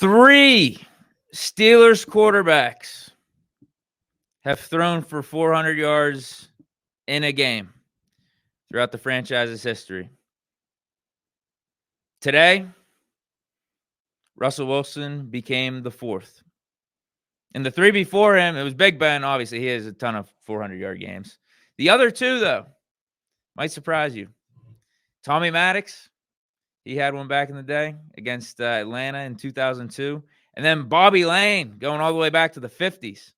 Three Steelers quarterbacks have thrown for 400 yards in a game throughout the franchise's history. Today, Russell Wilson became the fourth. And the three before him, it was Big Ben. Obviously, he has a ton of 400-yard games. The other two, though, might surprise you. Tommy Maddox, he had one back in the day against Atlanta in 2002. And then Bobby Lane going all the way back to the 50s.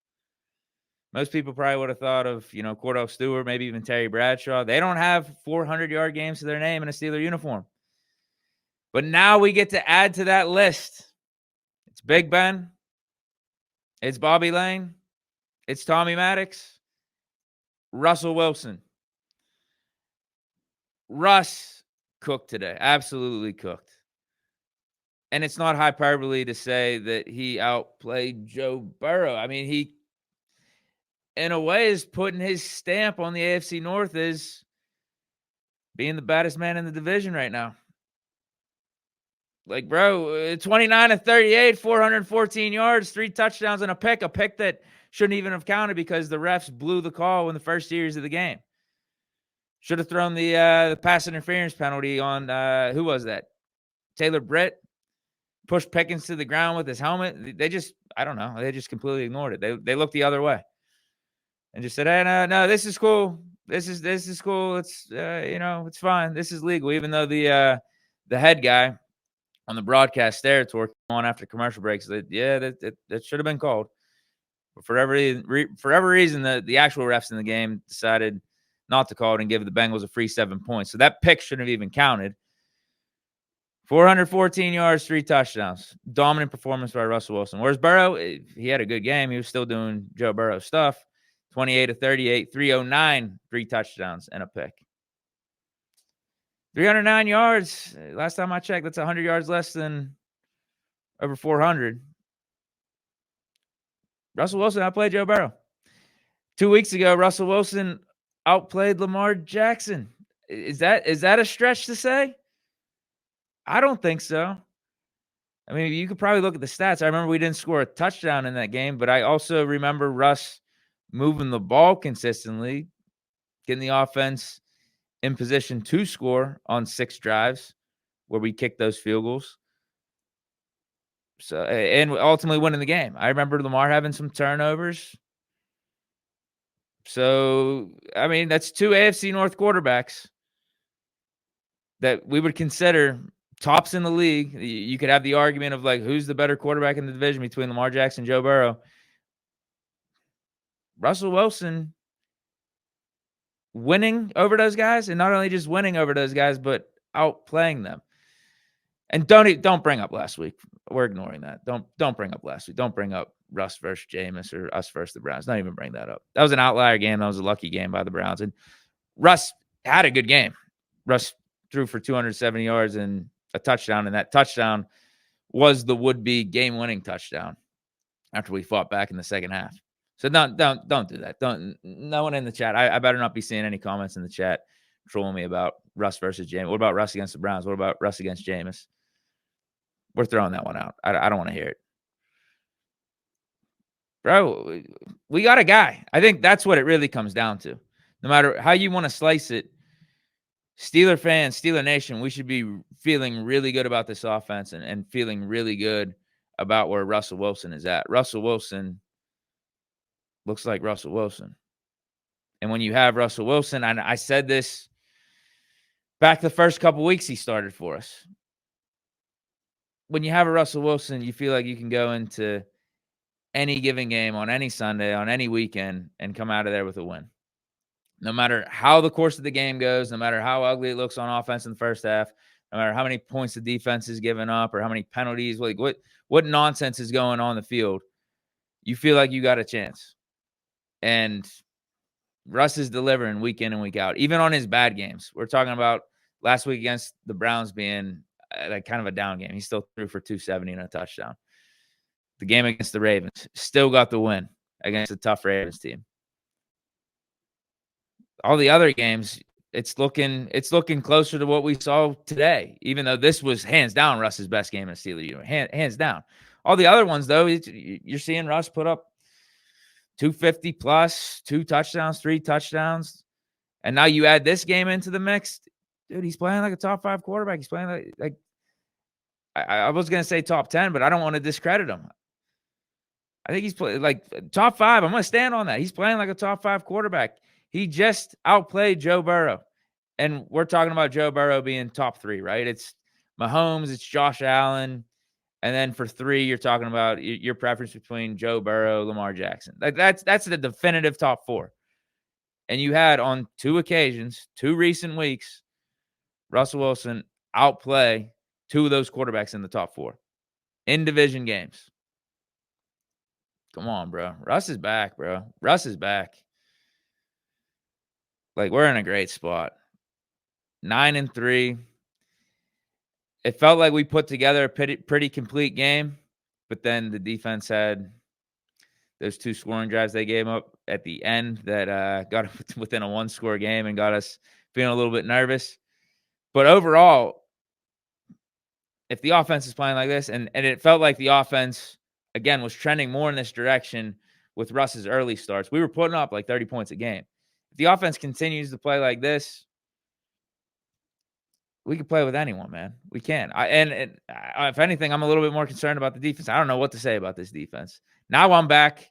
Most people probably would have thought of, Cordell Stewart, maybe even Terry Bradshaw. They don't have 400-yard games to their name in a Steeler uniform. But now we get to add to that list. It's Big Ben. It's Bobby Lane. It's Tommy Maddox. Russell Wilson. Russ cooked today. Absolutely cooked. And it's not hyperbole to say that he outplayed Joe Burrow. I mean, he, in a way, is putting his stamp on the AFC North as being the baddest man in the division right now. Like, bro, 29 of 38, 414 yards, 3 touchdowns and a pick that shouldn't even have counted because the refs blew the call in the first series of the game. Should have thrown the pass interference penalty on, who was that? Taylor Britt. Pushed Pickens to the ground with his helmet. They just, I don't know. They just completely ignored it. They looked the other way and just said, hey, no, this is cool. This is cool. It's, it's fine. This is legal. Even though the head guy on the broadcast there came on after commercial breaks, that should have been called. But for every reason, the actual refs in the game decided not to call it and give the Bengals a free 7 points. So that pick shouldn't have even counted. 414 yards, 3 touchdowns. Dominant performance by Russell Wilson. Whereas Burrow, he had a good game. He was still doing Joe Burrow stuff. 28 of 38, 309, 3 touchdowns, and a pick. 309 yards. Last time I checked, that's 100 yards less than over 400. Russell Wilson outplayed Joe Burrow. 2 weeks ago, Russell Wilson outplayed Lamar Jackson. Is that a stretch to say? I don't think so. I mean, you could probably look at the stats. I remember we didn't score a touchdown in that game, but I also remember Russ moving the ball consistently, getting the offense in position to score on 6 drives where we kicked those field goals. So, and ultimately winning the game. I remember Lamar having some turnovers. So, I mean, that's 2 AFC North quarterbacks that we would consider tops in the league. You could have the argument of, like, who's the better quarterback in the division between Lamar Jackson and Joe Burrow. Russell Wilson winning over those guys, and not only just winning over those guys, but outplaying them. And don't bring up last week. We're ignoring that. Don't bring up last week. Don't bring up Russ versus Jameis or us versus the Browns. Don't even bring that up. That was an outlier game. That was a lucky game by the Browns. And Russ had a good game. Russ threw for 270 yards and a touchdown, and that touchdown was the would-be game-winning touchdown after we fought back in the second half. So don't do that. No one in the chat. I better not be seeing any comments in the chat trolling me about Russ versus Jameis. What about Russ against the Browns? What about Russ against Jameis? We're throwing that one out. I don't want to hear it. Bro, we got a guy. I think that's what it really comes down to. No matter how you want to slice it, Steeler fans, Steeler Nation, we should be feeling really good about this offense and feeling really good about where Russell Wilson is at. Russell Wilson looks like Russell Wilson. And when you have Russell Wilson, and I said this back the first couple weeks he started for us. When you have a Russell Wilson, you feel like you can go into any given game on any Sunday, on any weekend, and come out of there with a win. No matter how the course of the game goes, no matter how ugly it looks on offense in the first half, no matter how many points the defense is giving up or how many penalties, like what nonsense is going on the field, you feel like you got a chance. And Russ is delivering week in and week out, even on his bad games. We're talking about last week against the Browns being like kind of a down game. He still threw for 270 and a touchdown. The game against the Ravens, still got the win against a tough Ravens team. All the other games, it's looking closer to what we saw today, even though this was hands down Russ's best game in a Steeler uniform. Hands down. All the other ones, though, you're seeing Russ put up 250 plus, 2 touchdowns, 3 touchdowns. And now you add this game into the mix. Dude, he's playing like a top 5 quarterback. He's playing like I was going to say top 10, but I don't want to discredit him. I think he's playing like top 5. I'm going to stand on that. He's playing like a top 5 quarterback. He just outplayed Joe Burrow. And we're talking about Joe Burrow being top 3, right? It's Mahomes, it's Josh Allen. And then for 3, you're talking about your preference between Joe Burrow, Lamar Jackson. Like that's the definitive top 4. And you had on 2 occasions, 2 recent weeks, Russell Wilson outplay 2 of those quarterbacks in the top 4 in division games. Come on, bro. Russ is back, bro. Russ is back. Like, we're in a great spot. 9-3. It felt like we put together a pretty complete game, but then the defense had those 2 scoring drives they gave up at the end that got within a 1-score game and got us feeling a little bit nervous. But overall, if the offense is playing like this, and it felt like the offense, again, was trending more in this direction with Russ's early starts. We were putting up like 30 points a game. If the offense continues to play like this, we can play with anyone, man. We can. If anything, I'm a little bit more concerned about the defense. I don't know what to say about this defense. Now I'm back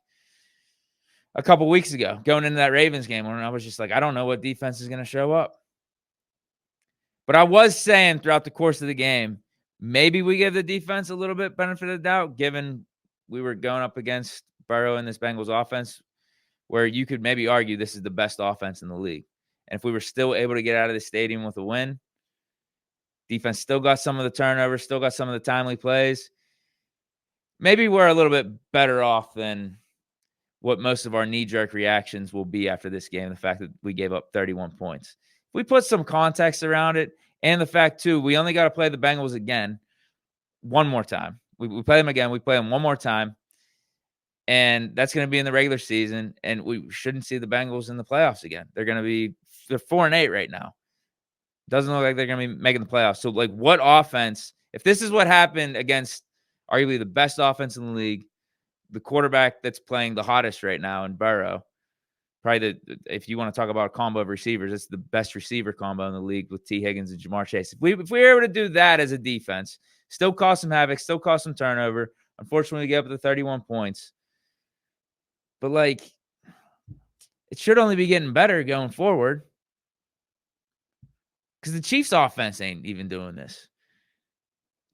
a couple weeks ago going into that Ravens game when I was just like, I don't know what defense is going to show up. But I was saying throughout the course of the game, maybe we give the defense a little bit benefit of the doubt, given we were going up against Burrow in this Bengals offense, where you could maybe argue this is the best offense in the league. And if we were still able to get out of the stadium with a win, defense still got some of the turnovers, still got some of the timely plays. Maybe we're a little bit better off than what most of our knee-jerk reactions will be after this game, the fact that we gave up 31 points. If we put some context around it, and the fact, too, we only got to play the Bengals again one more time. We play them again. We play them one more time, and that's going to be in the regular season, and we shouldn't see the Bengals in the playoffs again. They're 4-8 right now. Doesn't look like they're going to be making the playoffs. So, like, what offense, if this is what happened against arguably the best offense in the league, the quarterback that's playing the hottest right now in Burrow, probably if you want to talk about a combo of receivers, it's the best receiver combo in the league with T. Higgins and Jamar Chase. If we were able to do that as a defense, still cause some havoc, still cause some turnover, unfortunately get up to 31 points. But, like, it should only be getting better going forward because the Chiefs' offense ain't even doing this.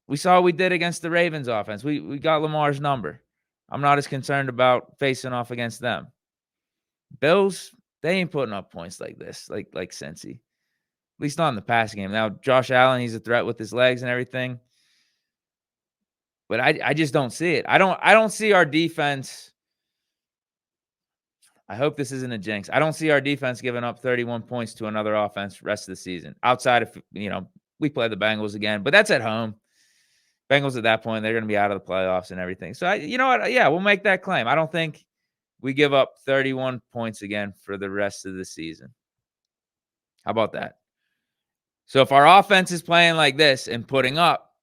We saw what we did against the Ravens' offense. We got Lamar's number. I'm not as concerned about facing off against them. Bills, they ain't putting up points like this, like Cincy. At least not in the pass game. Now, Josh Allen, he's a threat with his legs and everything. But I just don't see it. I don't see our defense. I hope this isn't a jinx. I don't see our defense giving up 31 points to another offense rest of the season. Outside of, we play the Bengals again, but that's at home. Bengals at that point, they're going to be out of the playoffs and everything. So, you know what? Yeah, we'll make that claim. I don't think we give up 31 points again for the rest of the season. How about that? So if our offense is playing like this and putting up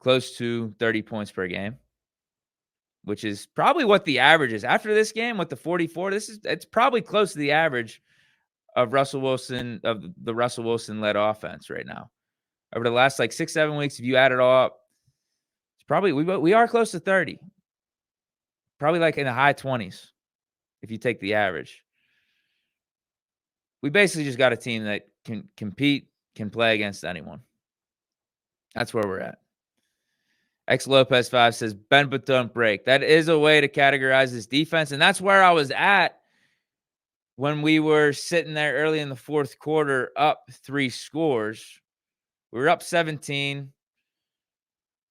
close to 30 points per game, which is probably what the average is. After this game with the 44, it's probably close to the average of the Russell Wilson-led offense right now. Over the last 6-7 weeks, if you add it all up, it's probably we are close to 30. Probably in the high 20s if you take the average. We basically just got a team that can compete, can play against anyone. That's where we're at. X Lopez 5 says, bend but don't break. That is a way to categorize this defense, and that's where I was at when we were sitting there early in the fourth quarter up 3 scores. We were up 17.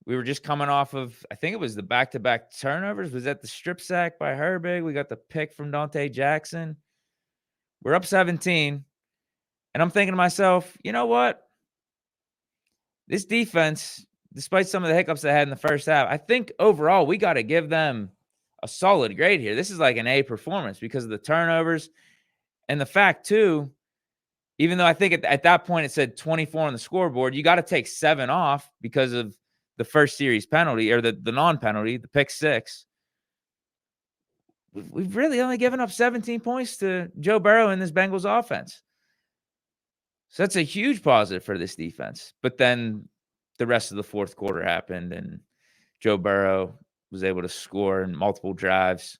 We were just coming off of, I think it was the back-to-back turnovers. Was that the strip sack by Herbig? We got the pick from Dante Jackson. We're up 17, and I'm thinking to myself, you know what? This defense, despite some of the hiccups they had in the first half, I think overall we got to give them a solid grade here. This is like an A performance because of the turnovers and the fact, too, even though I think at that point it said 24 on the scoreboard, you got to take 7 off because of the first series penalty or the non-penalty, the pick six, we've really only given up 17 points to Joe Burrow in this Bengals offense. So that's a huge positive for this defense. But then the rest of the fourth quarter happened, and Joe Burrow was able to score in multiple drives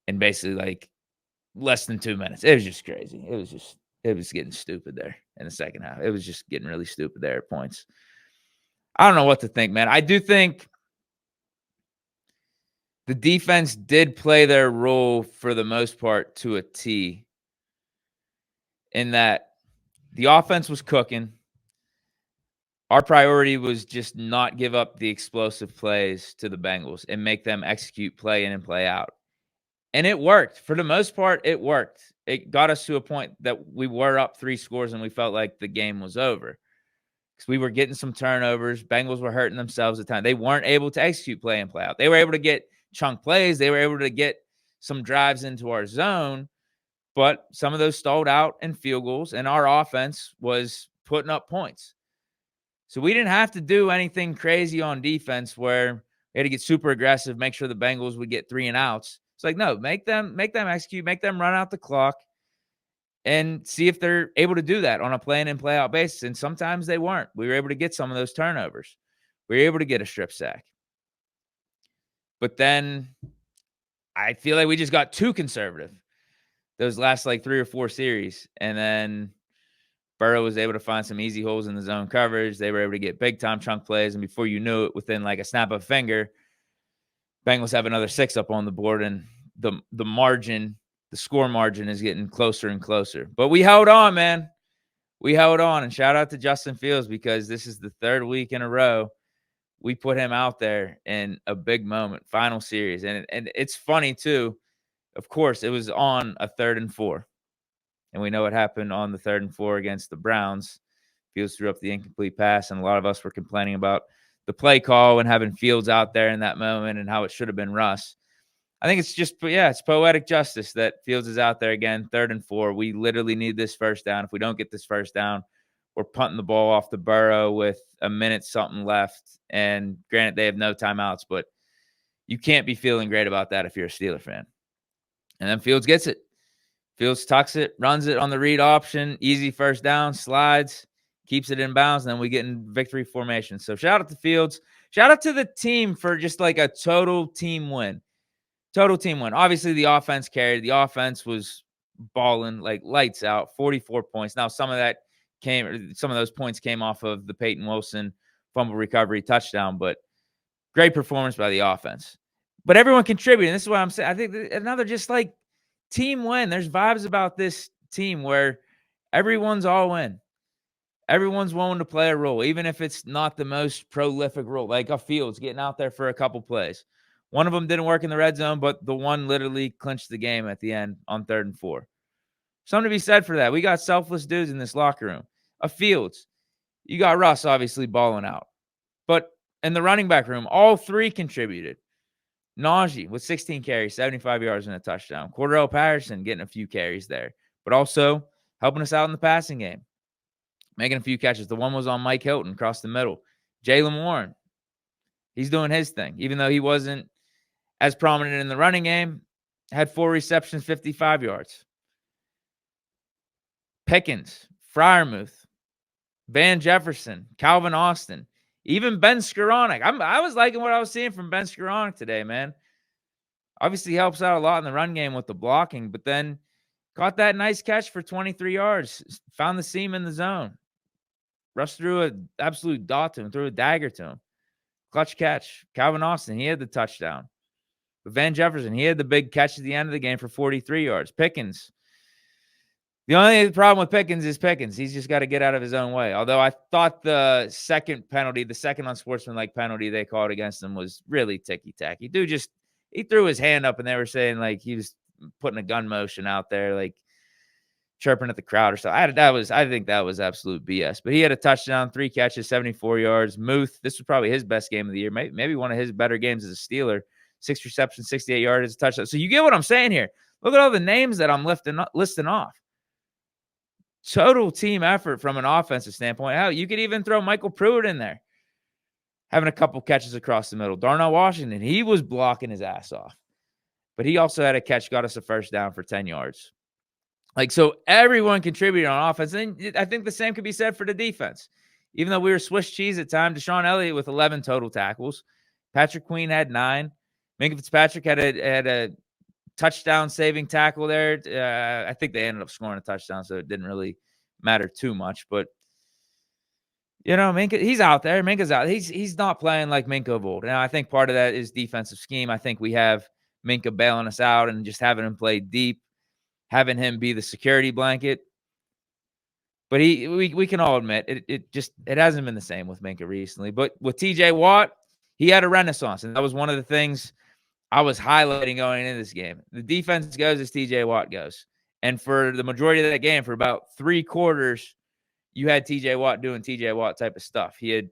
in basically like less than 2 minutes. It was just crazy. It was getting stupid there in the second half. It was just getting really stupid there at points. I don't know what to think, man. I do think the defense did play their role for the most part to a T, in that the offense was cooking. Our priority was just not give up the explosive plays to the Bengals and make them execute play in and play out. And it worked. For the most part, it worked. It got us to a point that we were up 3 scores and we felt like the game was over, because we were getting some turnovers. Bengals were hurting themselves at times. They weren't able to execute play and play out. They were able to get chunk plays. They were able to get some drives into our zone, but some of those stalled out in field goals, and our offense was putting up points. So we didn't have to do anything crazy on defense where we had to get super aggressive, make sure the Bengals would get 3 and outs. It's like, no, make them execute, make them run out the clock, and see if they're able to do that on a play in and play out basis. And sometimes they weren't. We were able to get some of those turnovers. We were able to get a strip sack. But then I feel like we just got too conservative those last like 3 or 4 series. And then Burrow was able to find some easy holes in the zone coverage. They were able to get big time chunk plays. And before you knew it, within like a snap of a finger, Bengals have another 6 up on the board. And the margin, the score margin is getting closer and closer. But we held on, man. We held on. And shout out to Justin Fields, because this is the 3rd week in a row we put him out there in a big moment, final series. And it's funny, too. Of course, it was on a 3rd and 4. And we know what happened on the 3rd and 4 against the Browns. Fields threw up the incomplete pass, and a lot of us were complaining about the play call and having Fields out there in that moment and how it should have been Russ. I think it's just, it's poetic justice that Fields is out there again, 3rd and 4. We literally need this first down. If we don't get this first down, we're punting the ball off the Burrow with a minute something left. And granted, they have no timeouts, but you can't be feeling great about that if you're a Steeler fan. And then Fields gets it. Fields tucks it, runs it on the read option, easy first down, slides, keeps it in bounds, and then we get in victory formation. So shout out to Fields. Shout out to the team for just like a total team win. Total team win. Obviously, the offense carried. The offense was balling like lights out, 44 points. Now, some of those points came off of the Peyton Wilson fumble recovery touchdown, but great performance by the offense. But everyone contributed. This is what I'm saying. I think another just like team win. There's vibes about this team where everyone's all in. Everyone's willing to play a role, even if it's not the most prolific role, like a Fields getting out there for a couple plays. One of them didn't work in the red zone, but the one literally clinched the game at the end on 3rd and 4. Something to be said for that. We got selfless dudes in this locker room. A Fields. You got Russ obviously balling out. But in the running back room, all 3 contributed. Najee with 16 carries, 75 yards and a touchdown. Cordell Patterson getting a few carries there, but also helping us out in the passing game, making a few catches. The one was on Mike Hilton across the middle. Jaylen Warren, he's doing his thing. Even though he wasn't as prominent in the running game, had 4 receptions, 55 yards. Pickens, Freiermuth, Van Jefferson, Calvin Austin, even Ben Skoranek. I was liking what I was seeing from Ben Skoranek today, man. Obviously helps out a lot in the run game with the blocking, but then caught that nice catch for 23 yards. Found the seam in the zone. Russ threw an absolute dot to him, threw a dagger to him. Clutch catch. Calvin Austin, he had the touchdown. But Van Jefferson, he had the big catch at the end of the game for 43 yards. Pickens. The only problem with Pickens is Pickens. He's just got to get out of his own way. Although I thought the second unsportsmanlike penalty they called against him was really ticky-tacky. Dude he threw his hand up and they were saying like he was putting a gun motion out there, like chirping at the crowd or something. I think that was absolute BS. But he had a touchdown, 3 catches, 74 yards. Muth, this was probably his best game of the year. Maybe one of his better games as a Steeler. 6 receptions, 68 yards, a touchdown. So you get what I'm saying here. Look at all the names that I'm listing off. Total team effort from an offensive standpoint. Hell, you could even throw Michael Pruitt in there. having a couple catches across the middle. Darnell Washington, he was blocking his ass off. But he also had a catch, got us a first down for 10 yards. Like, so everyone contributed on offense. And I think the same could be said for the defense. Even though we were Swiss cheese at times, Deshaun Elliott with 11 total tackles. Patrick Queen had 9. Minkah Fitzpatrick had a touchdown-saving tackle there. I think they ended up scoring a touchdown, so it didn't really matter too much. But, Minkah, he's out there. Minka's out. He's not playing like Minkah of old. Now, I think part of that is defensive scheme. I think we have Minkah bailing us out and just having him play deep, having him be the security blanket. But we can all admit it hasn't been the same with Minkah recently. But with TJ Watt, he had a renaissance, and that was one of the things I was highlighting going into this game. The defense goes as TJ Watt goes. And for the majority of that game, for about 3 quarters, you had TJ Watt doing TJ Watt type of stuff. He had,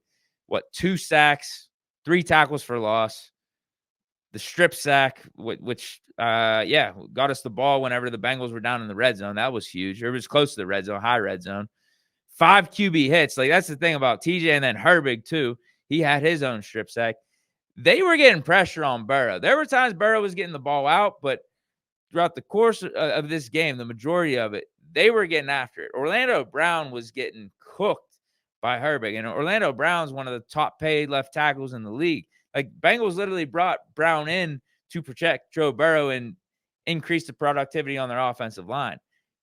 2 sacks, 3 tackles for loss, the strip sack, which got us the ball whenever the Bengals were down in the red zone. That was huge. It was close to the red zone, high red zone. 5 QB hits. Like, that's the thing about TJ, and then Herbig, too. He had his own strip sack. They were getting pressure on Burrow. There were times Burrow was getting the ball out, but throughout the course of this game, the majority of it, they were getting after it. Orlando Brown was getting cooked by Herbig, and Orlando Brown's one of the top paid left tackles in the league. Like, Bengals literally brought Brown in to protect Joe Burrow and increase the productivity on their offensive line.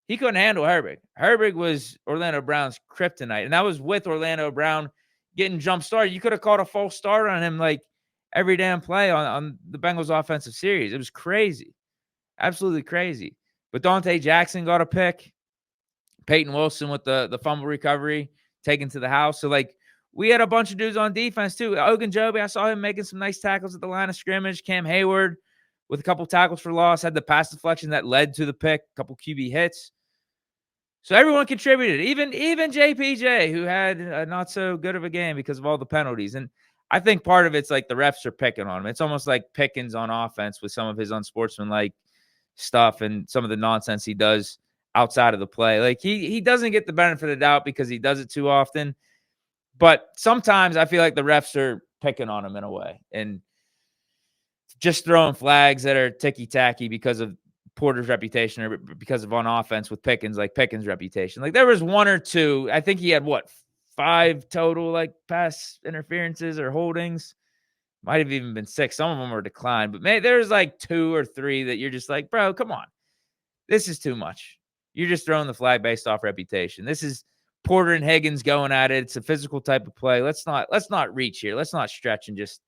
He couldn't handle Herbig. Herbig was Orlando Brown's kryptonite, and that was with Orlando Brown getting jump started. You could have called a false start on him like every damn play on the Bengals offensive series. It was crazy. Absolutely crazy. But Dante Jackson got a pick. Peyton Wilson with the fumble recovery taken to the house. So, we had a bunch of dudes on defense, too. Ogunjobi, I saw him making some nice tackles at the line of scrimmage. Cam Hayward with a couple tackles for loss, had the pass deflection that led to the pick, a couple QB hits. So everyone contributed, even JPJ, who had not so good of a game because of all the penalties. And I think part of it's like the refs are picking on him. It's almost like Pickens on offense with some of his unsportsmanlike stuff and some of the nonsense he does outside of the play. Like, he doesn't get the benefit of the doubt because he does it too often. But sometimes I feel like the refs are picking on him in a way and just throwing flags that are ticky-tacky because of Porter's reputation or because of on offense with Pickens, like Pickens' reputation. Like, there was 1 or 2. I think he had, 5 total, pass interferences or holdings. Might have even been 6. Some of them were declined. But, there's, 2 or 3 that you're just like, bro, come on. This is too much. You're just throwing the flag based off reputation. This is Porter and Higgins going at it. It's a physical type of play. Let's not reach here. Let's not stretch and just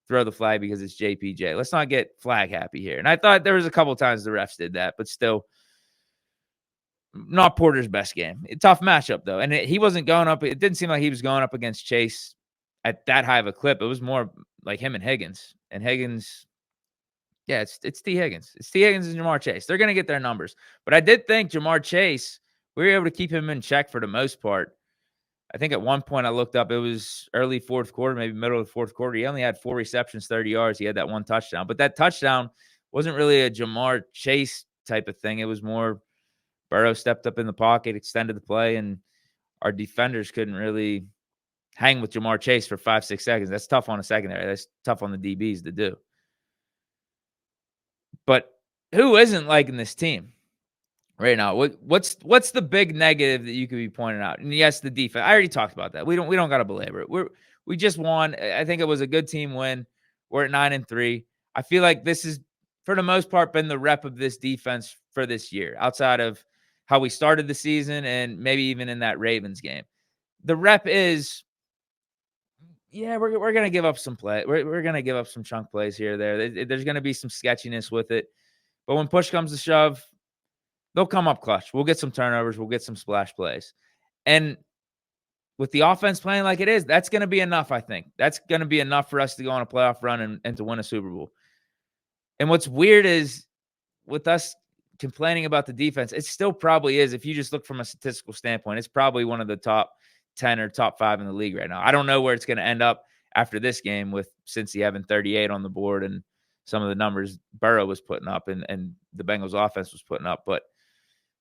throw the flag because it's JPJ. Let's not get flag happy here. And I thought there was a couple times the refs did that, but still not Porter's best game. Tough matchup, though. And he wasn't going up. It didn't seem like he was going up against Chase at that high of a clip. It was more like him and Higgins. And Higgins, yeah, it's T. Higgins. It's T. Higgins and Jamar Chase. They're going to get their numbers. But I did think Jamar Chase, we were able to keep him in check for the most part. I think at one point I looked up, it was early 4th quarter, maybe middle of the 4th quarter. He only had 4 receptions, 30 yards. He had that 1 touchdown. But that touchdown wasn't really a Jamar Chase type of thing. It was more Burrow stepped up in the pocket, extended the play, and our defenders couldn't really hang with Jamar Chase for 5-6 seconds. That's tough on a secondary. That's tough on the DBs to do. But who isn't liking this team right now? What's the big negative that you could be pointing out? And yes, the defense. I already talked about that. We don't got to belabor it. We just won. I think it was a good team win. We're at 9-3. I feel like this is, for the most part, been the rep of this defense for this year, outside of how we started the season and maybe even in that Ravens game. The rep is, yeah, we're going to give up some play. We're going to give up some chunk plays here or there. There's going to be some sketchiness with it. But when push comes to shove, they'll come up clutch. We'll get some turnovers. We'll get some splash plays. And with the offense playing like it is, that's going to be enough, I think. That's going to be enough for us to go on a playoff run and to win a Super Bowl. And what's weird is with us complaining about the defense, it still probably is. If you just look from a statistical standpoint, it's probably one of the top 10 or top 5 in the league right now. I don't know where it's going to end up after this game with Cincy having 38 on the board and some of the numbers Burrow was putting up and the Bengals offense was putting up. But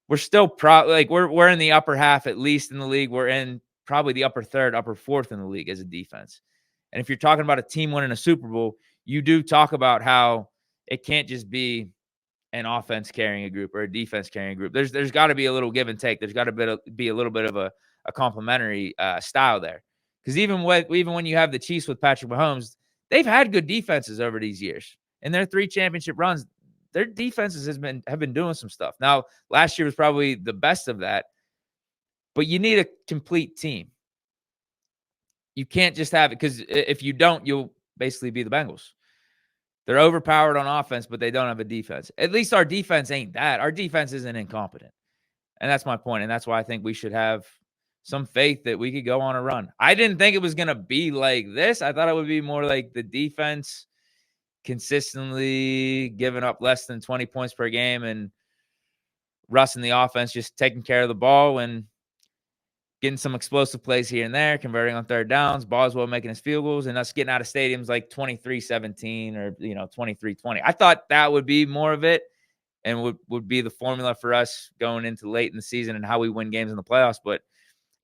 we're still we're in the upper half, at least in the league. We're in probably the upper third, upper fourth in the league as a defense. And if you're talking about a team winning a Super Bowl, you do talk about how it can't just be an offense carrying a group or a defense carrying a group. There's got to be a little give and take. There's got to be a little bit of a complementary style there. Because even when you have the Chiefs with Patrick Mahomes, they've had good defenses over these years. In their 3 championship runs, their defenses have been doing some stuff. Now, last year was probably the best of that, but you need a complete team. You can't just have it, because if you don't, you'll basically be the Bengals. They're overpowered on offense, but they don't have a defense. At least our defense ain't that. Our defense isn't incompetent. And that's my point. And that's why I think we should have some faith that we could go on a run. I didn't think it was going to be like this. I thought it would be more like the defense consistently giving up less than 20 points per game, and Russ and the offense just taking care of the ball and getting some explosive plays here and there, converting on third downs, Boswell making his field goals, and us getting out of stadiums like 23-17 or 23-20. I thought that would be more of it and would be the formula for us going into late in the season and how we win games in the playoffs. But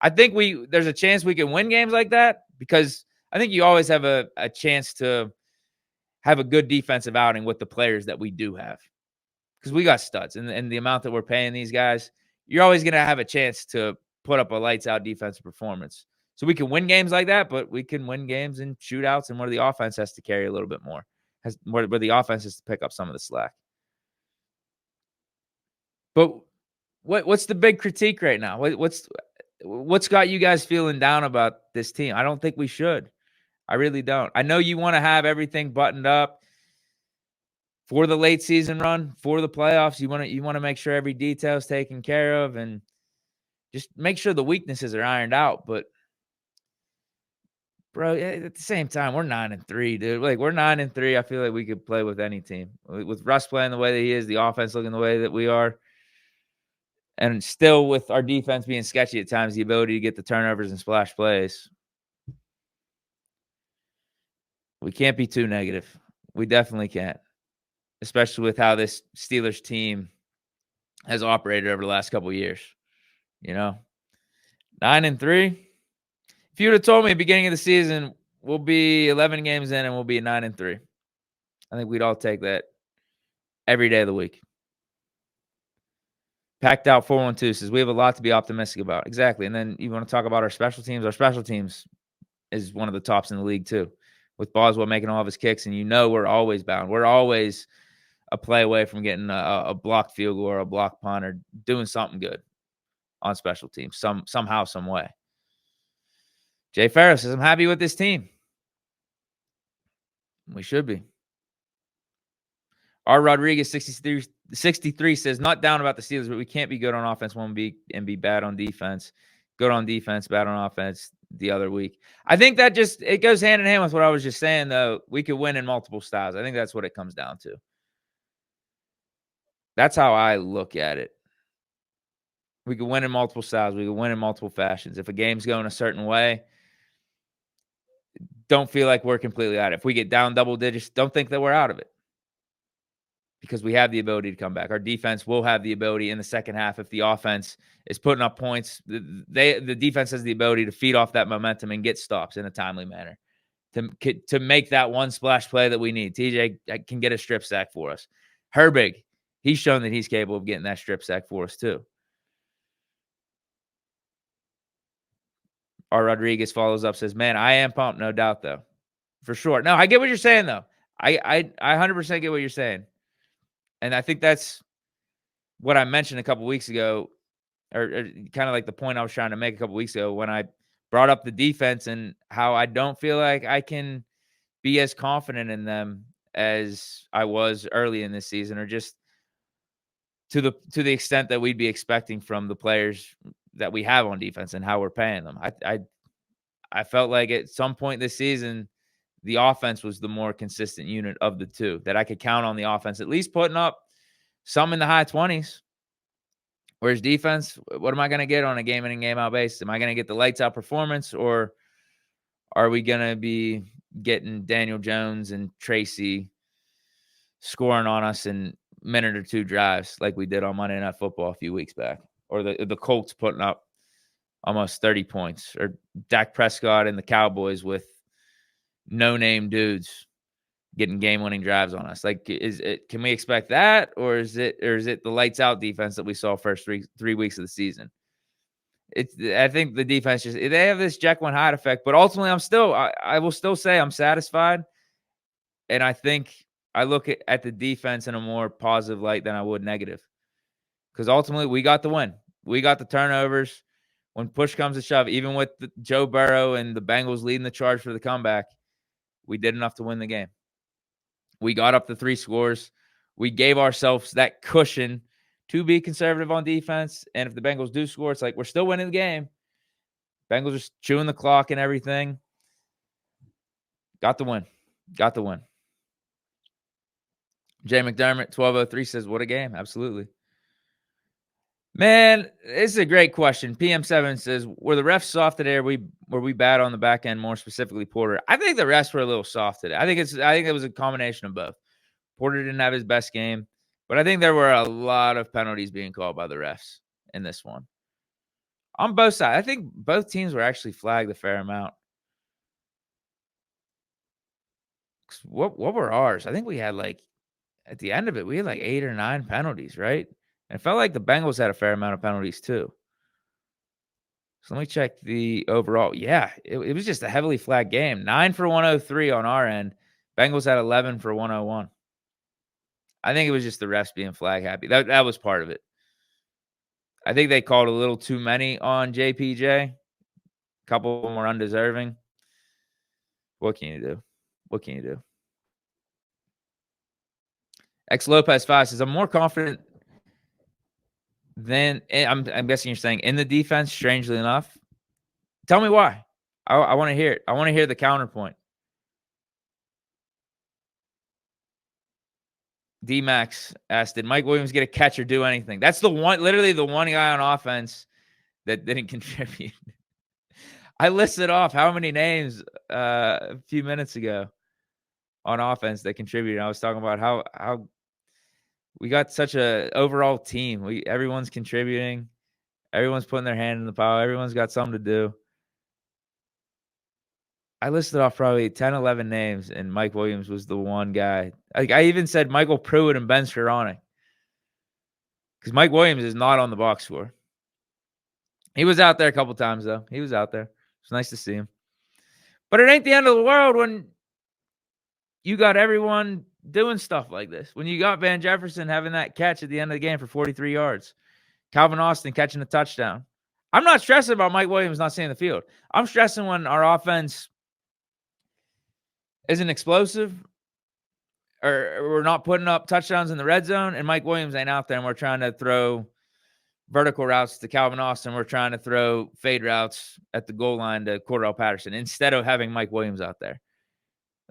I think there's a chance we can win games like that, because I think you always have a chance to have a good defensive outing with the players that we do have, because we got studs, and the amount that we're paying these guys, you're always going to have a chance to put up a lights out defensive performance. So we can win games like that, but we can win games in shootouts and where the offense has to carry a little bit more, where the offense has to pick up some of the slack. But what's the big critique right now? What's got you guys feeling down about this team? I don't think we should. I really don't. I know you want to have everything buttoned up for the late season run, for the playoffs. You want to make sure every detail is taken care of and just make sure the weaknesses are ironed out. But bro, at the same time, we're 9-3, dude. Like, we're 9-3. I feel like we could play with any team. With Russ playing the way that he is, the offense looking the way that we are, and still with our defense being sketchy at times, the ability to get the turnovers and splash plays. We can't be too negative. We definitely can't, especially with how this Steelers team has operated over the last couple of years. 9-3. If you would have told me at the beginning of the season we'll be 11 games in and we'll be 9-3, I think we'd all take that every day of the week. Packed out 412 says we have a lot to be optimistic about. Exactly. And then you want to talk about our special teams. Our special teams is one of the tops in the league too, with Boswell making all of his kicks. And we're always bound. We're always a play away from getting a blocked field goal or a blocked punt or doing something good on special teams somehow, some way. Jay Farrow says, I'm happy with this team. We should be. R. Rodriguez 63 says, not down about the Steelers, but we can't be good on offense one week and be bad on defense. Good on defense, bad on offense the other week. I think that it goes hand in hand with what I was just saying, though. We could win in multiple styles. I think that's what it comes down to. That's how I look at it. We could win in multiple styles. We could win in multiple fashions. If a game's going a certain way, don't feel like we're completely out of it. If we get down double digits, don't think that we're out of it, because we have the ability to come back. Our defense will have the ability in the second half. If the offense is putting up points, the defense has the ability to feed off that momentum and get stops in a timely manner to make that one splash play that we need. TJ can get a strip sack for us. Herbig, he's shown that he's capable of getting that strip sack for us too. R. Rodriguez follows up, says, man, I am pumped, no doubt, though. For sure. No, I get what you're saying, though. I 100% get what you're saying. And I think that's what I mentioned a couple weeks ago, or kind of like the point I was trying to make a couple weeks ago when I brought up the defense and how I don't feel like I can be as confident in them as I was early in this season, or just to the extent that we'd be expecting from the players that we have on defense and how we're paying them. I felt like at some point this season, the offense was the more consistent unit of the two, that I could count on the offense at least putting up some in the high 20s. Whereas defense, what am I going to get on a game in and game out basis? Am I going to get the lights out performance, or are we going to be getting Daniel Jones and Tracy scoring on us in minute or two drives like we did on Monday Night Football a few weeks back? Or the Colts putting up almost 30 points, or Dak Prescott and the Cowboys with no-name dudes getting game-winning drives on us. Like, can we expect that, or is it the lights out defense that we saw first three weeks of the season? I think the defense they have this Jekyll and Hyde effect, but ultimately I will still say I'm satisfied. And I think I look at the defense in a more positive light than I would negative. Because ultimately we got the win. We got the turnovers. When push comes to shove, even with Joe Burrow and the Bengals leading the charge for the comeback, we did enough to win the game. We got up to 3 scores. We gave ourselves that cushion to be conservative on defense. And if the Bengals do score, it's like we're still winning the game. Bengals are chewing the clock and everything. Got the win. Got the win. Jay McDermott, 1203 says, what a game. Absolutely. Man, this is a great question. PM7 says, were the refs soft today, or were we bad on the back end, more specifically Porter? I think the refs were a little soft today. I think it was a combination of both. Porter didn't have his best game, but I think there were a lot of penalties being called by the refs in this one. On both sides. I think both teams were actually flagged a fair amount. What were ours? I think we had at the end of it, we had 8 or 9 penalties, right? And it felt like the Bengals had a fair amount of penalties too. So let me check the overall. Yeah, it was just a heavily flagged game. 9 for 103 on our end. Bengals had 11 for 101. I think it was just the refs being flag happy. That was part of it. I think they called a little too many on JPJ. A couple of them were undeserving. What can you do? What can you do? X Lopez 5 says, I'm more confident than I'm guessing you're saying in the defense, strangely enough. Tell me why. I want to hear it. I want to hear the counterpoint. D-Max asked, did Mike Williams get a catch or do anything? That's literally the one guy on offense that didn't contribute. I listed off how many names a few minutes ago on offense that contributed. I was talking about how we got such a overall team. Everyone's contributing. Everyone's putting their hand in the pile. Everyone's got something to do. I listed off probably 10, 11 names, and Mike Williams was the one guy. I even said Michael Pruitt and Ben Skoranek. Because Mike Williams is not on the box score. He was out there a couple times, though. He was out there. It's nice to see him. But it ain't the end of the world when you got everyone doing stuff like this. When you got Van Jefferson having that catch at the end of the game for 43 yards. Calvin Austin catching a touchdown. I'm not stressing about Mike Williams not seeing the field. I'm stressing when our offense isn't explosive or we're not putting up touchdowns in the red zone and Mike Williams ain't out there and we're trying to throw vertical routes to Calvin Austin. We're trying to throw fade routes at the goal line to Cordell Patterson instead of having Mike Williams out there.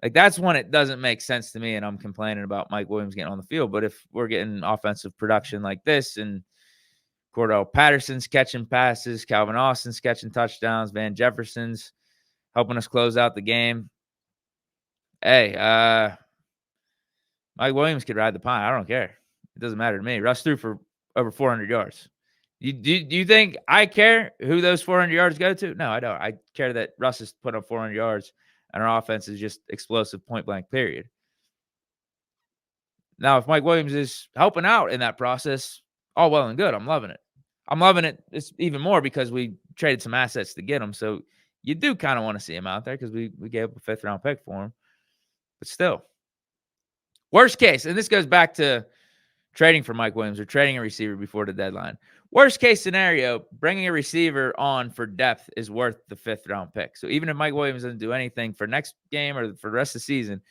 That's when it doesn't make sense to me and I'm complaining about Mike Williams getting on the field. But if we're getting offensive production like this and Cordell Patterson's catching passes, Calvin Austin's catching touchdowns, Van Jefferson's helping us close out the game. Hey, Mike Williams could ride the pine. I don't care. It doesn't matter to me. Russ threw for over 400 yards. Do you think I care who those 400 yards go to? No, I don't. I care that Russ has put up 400 yards and our offense is just explosive point blank, period. Now, if Mike Williams is helping out in that process, all well and good. I'm loving it. I'm loving it. It's even more because we traded some assets to get him. So you do kind of want to see him out there because we gave up a 5th round pick for him. But still, worst case, and this goes back to trading for Mike Williams or trading a receiver before the deadline. Worst case scenario, bringing a receiver on for depth is worth the 5th round pick. So even if Mike Williams doesn't do anything for next game or for the rest of the season,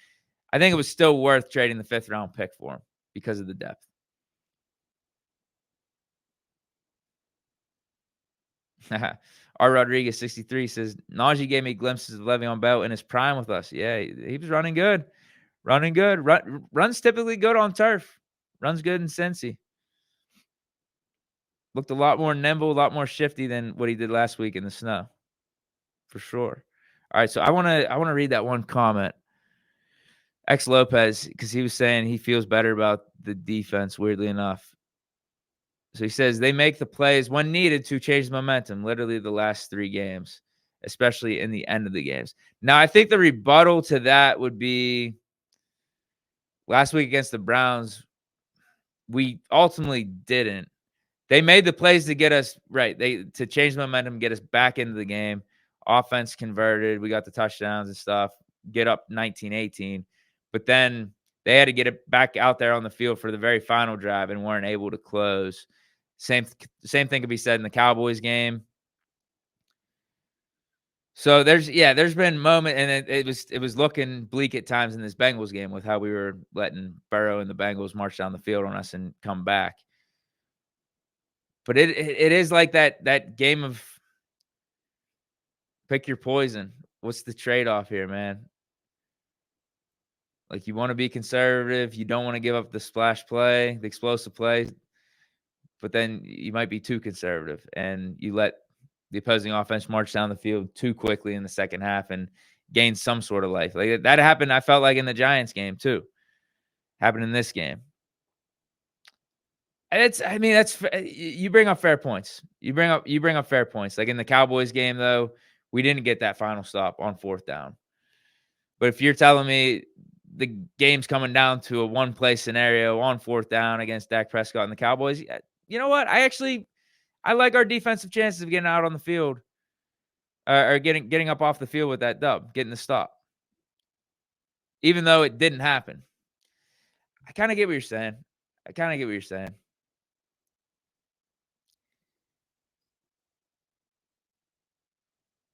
I think it was still worth trading the 5th round pick for him because of the depth. R. Rodriguez 63 says, Najee gave me glimpses of Le'Veon Bell in his prime with us. Yeah, he was running good. Running good. Runs typically good on turf. Runs good in Cincy. Looked a lot more nimble, a lot more shifty than what he did last week in the snow. For sure. All right, so I want to read that one comment. X Lopez, because he was saying he feels better about the defense, weirdly enough. So he says they make the plays when needed to change the momentum, literally the last 3 games. especially in the end of the games. Now, I think the rebuttal to that would be last week against the Browns, we ultimately didn't. They made the plays to get us right. To change momentum, get us back into the game. Offense converted. We got the touchdowns and stuff. Get up 19-18. But then they had to get it back out there on the field for the very final drive and weren't able to close. Same thing could be said in the Cowboys game. So there's been moment, and it was looking bleak at times in this Bengals game with how we were letting Burrow and the Bengals march down the field on us and come back. But it is like that game of pick your poison. What's the trade-off here, man? Like, you want to be conservative, you don't want to give up the splash play, the explosive play, but then you might be too conservative and you let the opposing offense march down the field too quickly in the second half and gain some sort of life. Like that happened, I felt like, in the Giants game too. Happened in this game. That's you bring up fair points. You bring up fair points. Like in the Cowboys game, though, we didn't get that final stop on fourth down. But if you're telling me the game's coming down to a one-play scenario on fourth down against Dak Prescott and the Cowboys, you know what? I like our defensive chances of getting out on the field, or getting up off the field with that dub, getting the stop, even though it didn't happen. I kind of get what you're saying.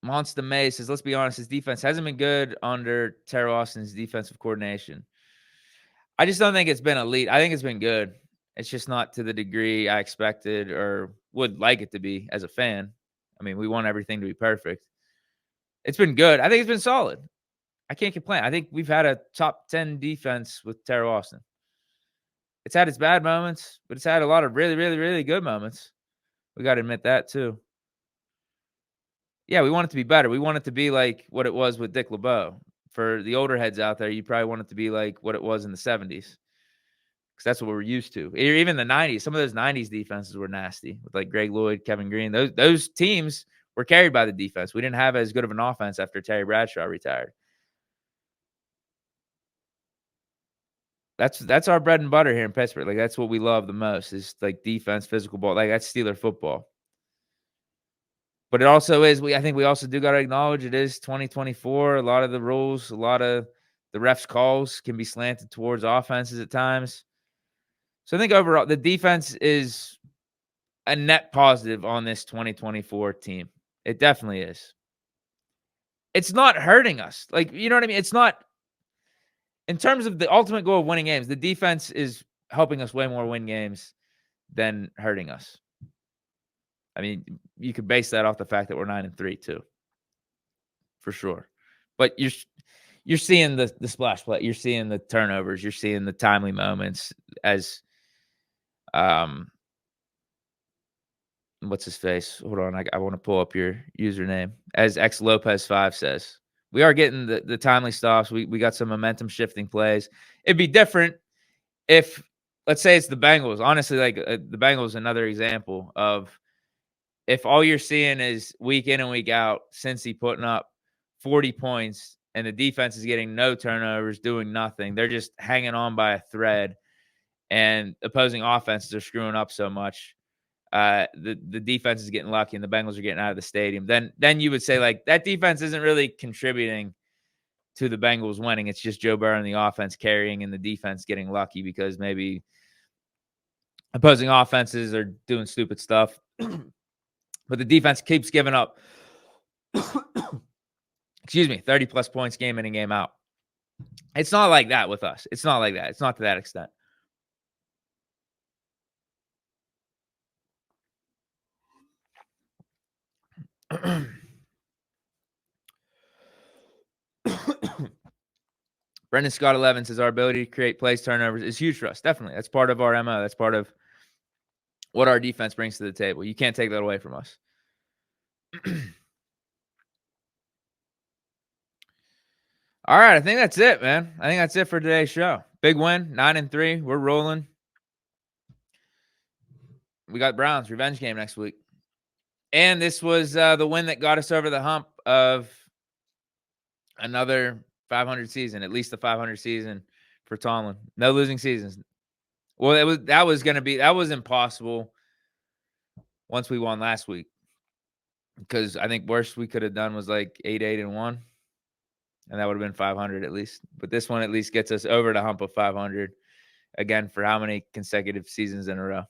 Monster May says, let's be honest, his defense hasn't been good under Terrell Austin's defensive coordination. I just don't think it's been elite. I think it's been good. It's just not to the degree I expected or would like it to be as a fan. I mean, we want everything to be perfect. It's been good. I think it's been solid. I can't complain. I think we've had a top 10 defense with Terrell Austin. It's had its bad moments, but it's had a lot of really, really, really good moments. We got to admit that too. Yeah, we want it to be better. We want it to be like what it was with Dick LeBeau. For the older heads out there, you probably want it to be like what it was in the 70s. Because that's what we're used to. Even the 90s. Some of those 90s defenses were nasty with like Greg Lloyd, Kevin Green. Those teams were carried by the defense. We didn't have as good of an offense after Terry Bradshaw retired. That's our bread and butter here in Pittsburgh. Like, that's what we love the most is like defense, physical ball. Like, that's Steeler football. But it also is, I think we also do got to acknowledge it is 2024. A lot of the rules, a lot of the refs' calls can be slanted towards offenses at times. So I think overall the defense is a net positive on this 2024 team. It definitely is. It's not hurting us. Like, you know what I mean? It's not, in terms of the ultimate goal of winning games, the defense is helping us way more win games than hurting us. I mean, you could base that off the fact that we're 9-3 too, for sure. But you're seeing the splash play, you're seeing the turnovers, you're seeing the timely moments as what's his face? Hold on, I want to pull up your username. As X Lopez 5 says, we are getting the timely stops. We got some momentum shifting plays. It'd be different if, let's say, it's the Bengals. Honestly, like the Bengals, another example of if all you're seeing is week in and week out, Cincy putting up 40 points and the defense is getting no turnovers, doing nothing. They're just hanging on by a thread, and opposing offenses are screwing up so much. The defense is getting lucky and the Bengals are getting out of the stadium. Then you would say, like, that defense isn't really contributing to the Bengals winning. It's just Joe Burrow and the offense carrying and the defense getting lucky because maybe opposing offenses are doing stupid stuff. But the defense keeps giving up, 30 plus points game in and game out. It's not like that with us. It's not like that. It's not to that extent. Brendan Scott 11 says our ability to create plays, turnovers is huge for us. Definitely. That's part of our MO. That's part of what our defense brings to the table. You can't take that away from us. All right. I think that's it, man. I think that's it for today's show. Big win, 9-3. We're rolling. We got Browns revenge game next week. And this was the win that got us over the hump of another 500 season, at least a 500 season for Tomlin. No losing seasons. Well, that was impossible once we won last week, because I think worst we could have done was like 8-1, and that would have been 500 at least. But this one at least gets us over the hump of 500 again for how many consecutive seasons in a row.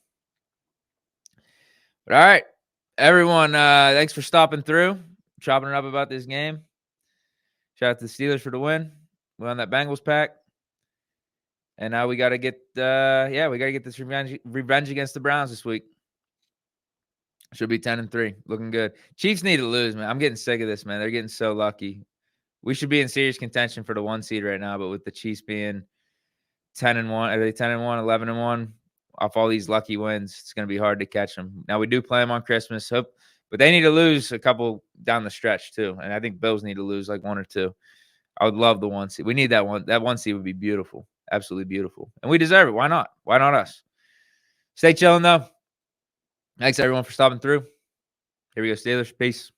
But all right, everyone, thanks for stopping through, chopping it up about this game. Shout out to the Steelers for the win. We won that Bengals pack. And now we got to get, we got to get this revenge against the Browns this week. Should be 10-3, looking good. Chiefs need to lose, man. I'm getting sick of this, man. They're getting so lucky. We should be in serious contention for the 1 seed right now, but with the Chiefs being 10-1, are they 10-1, 11-1 off all these lucky wins, it's going to be hard to catch them. Now we do play them on Christmas, but they need to lose a couple down the stretch too, and I think Bills need to lose like 1 or 2. I would love the 1 seed. We need that one. That 1 seed would be beautiful. Absolutely beautiful. And we deserve it. Why not? Why not us? Stay chilling, though. Thanks, everyone, for stopping through. Here we go, Steelers. Peace.